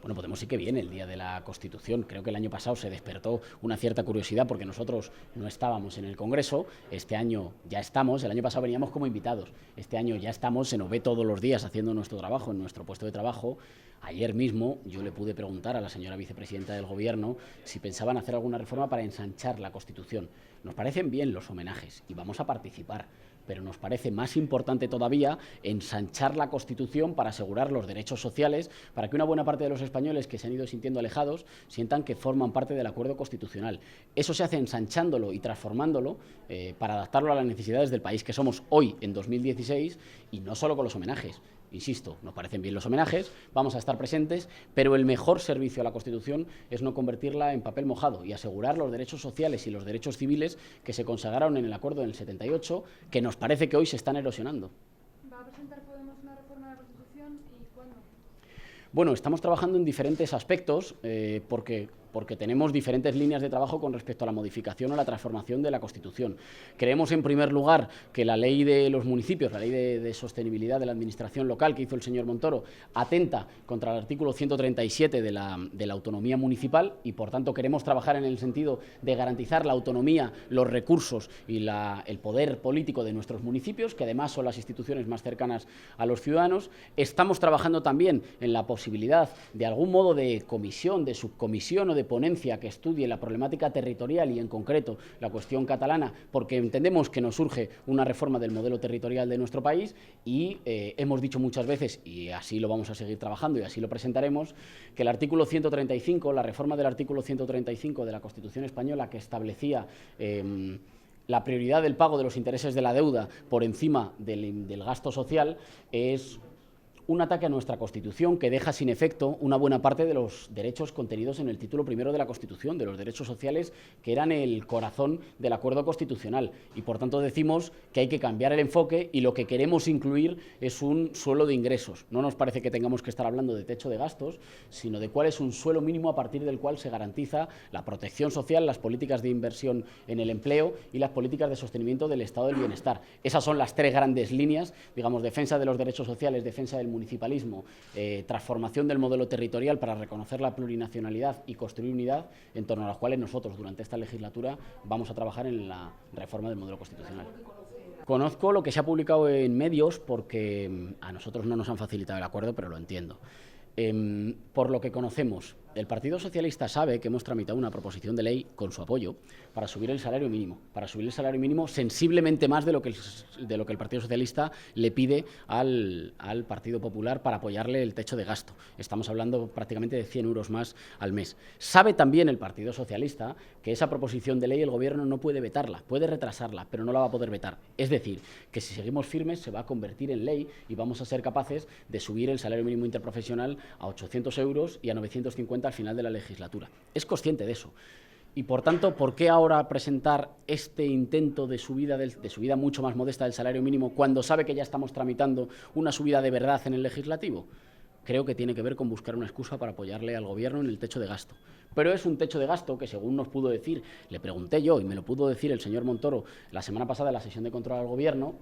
Bueno, Podemos sí que viene el día de la Constitución. Creo que el año pasado se despertó una cierta curiosidad porque nosotros no estábamos en el Congreso. Este año ya estamos. El año pasado veníamos como invitados. Este año ya estamos. Se nos ve todos los días haciendo nuestro trabajo en nuestro puesto de trabajo. Ayer mismo yo le pude preguntar a la señora vicepresidenta del Gobierno si pensaban hacer alguna reforma para ensanchar la Constitución. Nos parecen bien los homenajes y vamos a participar, pero nos parece más importante todavía ensanchar la Constitución para asegurar los derechos sociales, para que una buena parte de los españoles que se han ido sintiendo alejados sientan que forman parte del acuerdo constitucional. Eso se hace ensanchándolo y transformándolo para adaptarlo a las necesidades del país que somos hoy, en 2016, y no solo con los homenajes. Insisto, nos parecen bien los homenajes, vamos a estar presentes, pero el mejor servicio a la Constitución es no convertirla en papel mojado y asegurar los derechos sociales y los derechos civiles que se consagraron en el acuerdo del 78, que nos parece que hoy se están erosionando. ¿Va a presentar Podemos una reforma de la Constitución y cuándo? Bueno, estamos trabajando en diferentes aspectos porque tenemos diferentes líneas de trabajo con respecto a la modificación o la transformación de la Constitución. Creemos, en primer lugar, que la ley de los municipios, la ley de sostenibilidad de la administración local que hizo el señor Montoro, atenta contra el artículo 137 de la autonomía municipal y, por tanto, queremos trabajar en el sentido de garantizar la autonomía, los recursos y el poder político de nuestros municipios, que además son las instituciones más cercanas a los ciudadanos. Estamos trabajando también en la posibilidad de algún modo de comisión, de subcomisión o de ponencia que estudie la problemática territorial y, en concreto, la cuestión catalana, porque entendemos que nos surge una reforma del modelo territorial de nuestro país y hemos dicho muchas veces, y así lo vamos a seguir trabajando y así lo presentaremos, que el artículo 135, la reforma del artículo 135 de la Constitución española, que establecía la prioridad del pago de los intereses de la deuda por encima del gasto social, es un ataque a nuestra Constitución que deja sin efecto una buena parte de los derechos contenidos en el título primero de la Constitución, de los derechos sociales que eran el corazón del acuerdo constitucional. Y, por tanto, decimos que hay que cambiar el enfoque y lo que queremos incluir es un suelo de ingresos. No nos parece que tengamos que estar hablando de techo de gastos, sino de cuál es un suelo mínimo a partir del cual se garantiza la protección social, las políticas de inversión en el empleo y las políticas de sostenimiento del estado del bienestar. Esas son las tres grandes líneas, digamos, defensa de los derechos sociales, defensa del municipalismo, transformación del modelo territorial para reconocer la plurinacionalidad y construir unidad, en torno a las cuales nosotros durante esta legislatura vamos a trabajar en la reforma del modelo constitucional. Conozco lo que se ha publicado en medios porque a nosotros no nos han facilitado el acuerdo, pero lo entiendo. Por lo que conocemos, el Partido Socialista sabe que hemos tramitado una proposición de ley con su apoyo para subir el salario mínimo sensiblemente más de lo que el Partido Socialista le pide al Partido Popular para apoyarle el techo de gasto. Estamos hablando prácticamente de 100 euros más al mes. Sabe también el Partido Socialista que esa proposición de ley el Gobierno no puede vetarla, puede retrasarla, pero no la va a poder vetar. Es decir, que si seguimos firmes se va a convertir en ley y vamos a ser capaces de subir el salario mínimo interprofesional a 800 euros y a 950 al final de la legislatura. Es consciente de eso. Y, por tanto, ¿por qué ahora presentar este intento de subida mucho más modesta del salario mínimo cuando sabe que ya estamos tramitando una subida de verdad en el legislativo? Creo que tiene que ver con buscar una excusa para apoyarle al Gobierno en el techo de gasto. Pero es un techo de gasto que, según nos pudo decir, le pregunté yo y me lo pudo decir el señor Montoro la semana pasada en la sesión de control al Gobierno,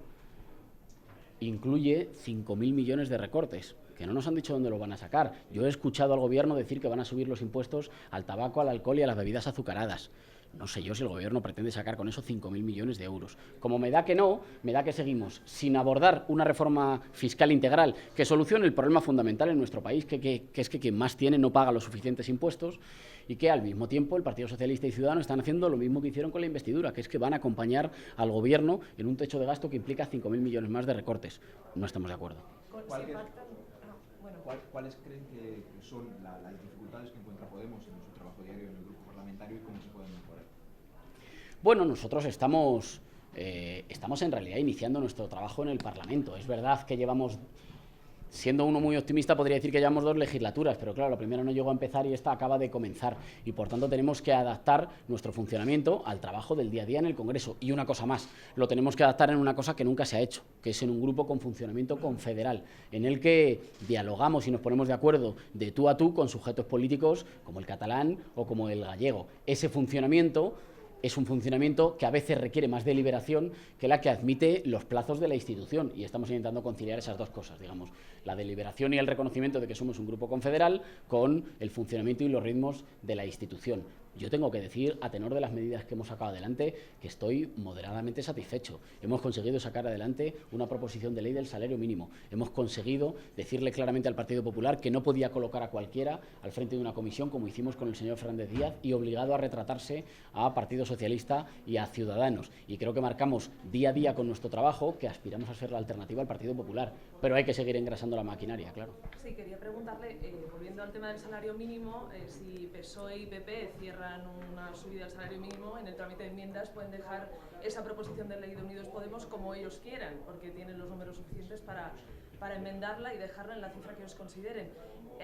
incluye 5.000 millones de recortes, que no nos han dicho dónde lo van a sacar. Yo he escuchado al Gobierno decir que van a subir los impuestos al tabaco, al alcohol y a las bebidas azucaradas. No sé yo si el Gobierno pretende sacar con eso 5.000 millones de euros. Como me da que no, me da que seguimos sin abordar una reforma fiscal integral que solucione el problema fundamental en nuestro país, que es que quien más tiene no paga los suficientes impuestos, y que al mismo tiempo el Partido Socialista y Ciudadanos están haciendo lo mismo que hicieron con la investidura, que es que van a acompañar al Gobierno en un techo de gasto que implica 5.000 millones más de recortes. No estamos de acuerdo. ¿Cuáles creen que son las dificultades que encuentra Podemos en su trabajo diario en el grupo parlamentario y cómo se pueden mejorar? Bueno, nosotros estamos en realidad iniciando nuestro trabajo en el Parlamento. Es verdad que llevamos, siendo uno muy optimista, podría decir que llevamos 2 legislaturas, pero claro, la primera no llegó a empezar y esta acaba de comenzar. Y, por tanto, tenemos que adaptar nuestro funcionamiento al trabajo del día a día en el Congreso. Y una cosa más, lo tenemos que adaptar en una cosa que nunca se ha hecho, que es en un grupo con funcionamiento confederal, en el que dialogamos y nos ponemos de acuerdo de tú a tú con sujetos políticos como el catalán o como el gallego. Ese funcionamiento es un funcionamiento que a veces requiere más deliberación que la que admite los plazos de la institución, y estamos intentando conciliar esas dos cosas, digamos, la deliberación y el reconocimiento de que somos un grupo confederal con el funcionamiento y los ritmos de la institución. Yo tengo que decir, a tenor de las medidas que hemos sacado adelante, que estoy moderadamente satisfecho. Hemos conseguido sacar adelante una proposición de ley del salario mínimo. Hemos conseguido decirle claramente al Partido Popular que no podía colocar a cualquiera al frente de una comisión, como hicimos con el señor Fernández Díaz, y obligado a retratarse a Partido Socialista y a Ciudadanos. Y creo que marcamos día a día con nuestro trabajo que aspiramos a ser la alternativa al Partido Popular. Pero hay que seguir engrasando la maquinaria, claro. Sí, quería preguntarle, volviendo al tema del salario mínimo, si PSOE y PP cierran una subida del salario mínimo, en el trámite de enmiendas pueden dejar esa proposición de ley de Unidos Podemos como ellos quieran, porque tienen los números suficientes para enmendarla y dejarla en la cifra que ellos consideren.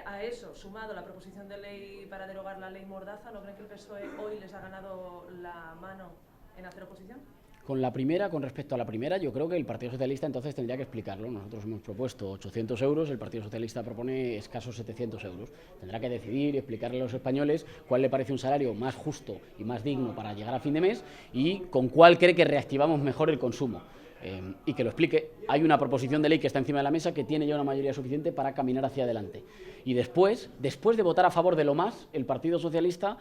A eso, sumado la proposición de ley para derogar la ley Mordaza, ¿no creen que el PSOE hoy les ha ganado la mano en hacer oposición? Con respecto a la primera, yo creo que el Partido Socialista entonces tendría que explicarlo. Nosotros hemos propuesto 800 euros, el Partido Socialista propone escasos 700 euros. Tendrá que decidir y explicarle a los españoles cuál le parece un salario más justo y más digno para llegar a fin de mes y con cuál cree que reactivamos mejor el consumo. Y que lo explique. Hay una proposición de ley que está encima de la mesa que tiene ya una mayoría suficiente para caminar hacia adelante. Y después de votar a favor de lo más, el Partido Socialista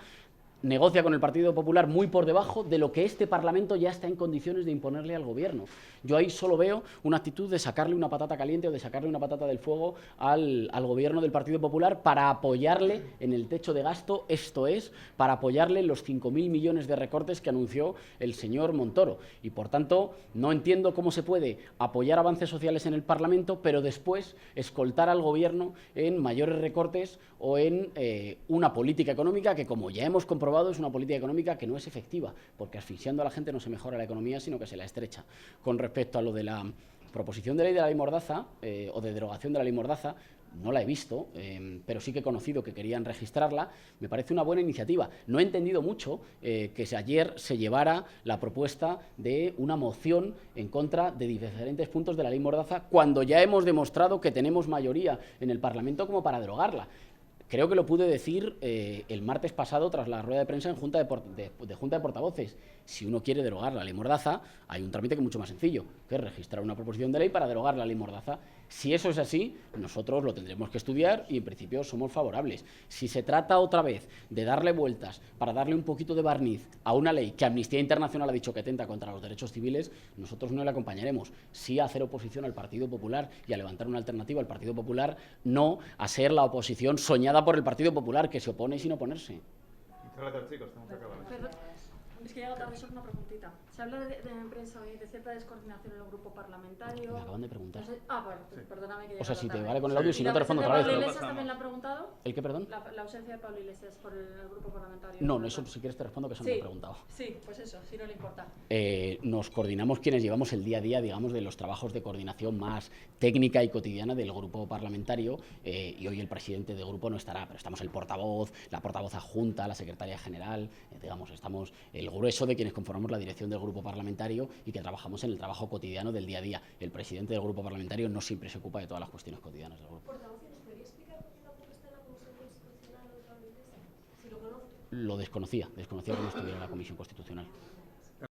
negocia con el Partido Popular muy por debajo de lo que este Parlamento ya está en condiciones de imponerle al Gobierno. Yo ahí solo veo una actitud de sacarle una patata caliente o de sacarle una patata del fuego al Gobierno del Partido Popular para apoyarle en el techo de gasto, esto es, para apoyarle en los 5.000 millones de recortes que anunció el señor Montoro. Y, por tanto, no entiendo cómo se puede apoyar avances sociales en el Parlamento, pero después escoltar al Gobierno en mayores recortes o en una política económica que, como ya hemos comprobado, es una política económica que no es efectiva, porque asfixiando a la gente no se mejora la economía, sino que se la estrecha. Con respecto a lo de la proposición de ley de la ley Mordaza, o de derogación de la ley Mordaza, no la he visto, pero sí que he conocido que querían registrarla. Me parece una buena iniciativa. No he entendido mucho que ayer se llevara la propuesta de una moción en contra de diferentes puntos de la ley Mordaza, cuando ya hemos demostrado que tenemos mayoría en el Parlamento como para derogarla. Creo que lo pude decir el martes pasado tras la rueda de prensa en Junta de Portavoces. Si uno quiere derogar la ley Mordaza, hay un trámite que es mucho más sencillo, que es registrar una proposición de ley para derogar la ley Mordaza. Si eso es así, nosotros lo tendremos que estudiar y en principio somos favorables. Si se trata otra vez de darle vueltas para darle un poquito de barniz a una ley que Amnistía Internacional ha dicho que atenta contra los derechos civiles, nosotros no le acompañaremos. Sí a hacer oposición al Partido Popular y a levantar una alternativa al Partido Popular, no a ser la oposición soñada por el Partido Popular, que se opone sin oponerse. Muchas gracias, chicos. Estamos acabando. Es que llega tarde, solo una preguntita. Se habla en prensa hoy de cierta descoordinación en el grupo parlamentario. Me acaban de preguntar. No sé, bueno, pues perdóname que O sea, llega si te tarde. vale con el audio, si no te respondo otra vez. ¿Pablo ¿No? Iglesias también la ha preguntado? ¿El qué, perdón? La ausencia de Pablo Iglesias por el grupo parlamentario. No, eso si quieres te respondo, que eso no me he preguntado. Sí, pues eso, si no le importa. Nos coordinamos quienes llevamos el día a día, digamos, de los trabajos de coordinación más técnica y cotidiana del grupo parlamentario, y hoy el presidente de grupo no estará, pero estamos el portavoz, la portavoz adjunta, la secretaria general, digamos, estamos el grueso de quienes conformamos la dirección del grupo parlamentario y que trabajamos en el trabajo cotidiano del día a día. El presidente del grupo parlamentario no siempre se ocupa de todas las cuestiones cotidianas del grupo. ¿Nos podría explicar por qué tampoco está en la Comisión Constitucional o de Pablo Iglesias? Si lo conoce. Lo desconocía que no estuviera en la Comisión Constitucional.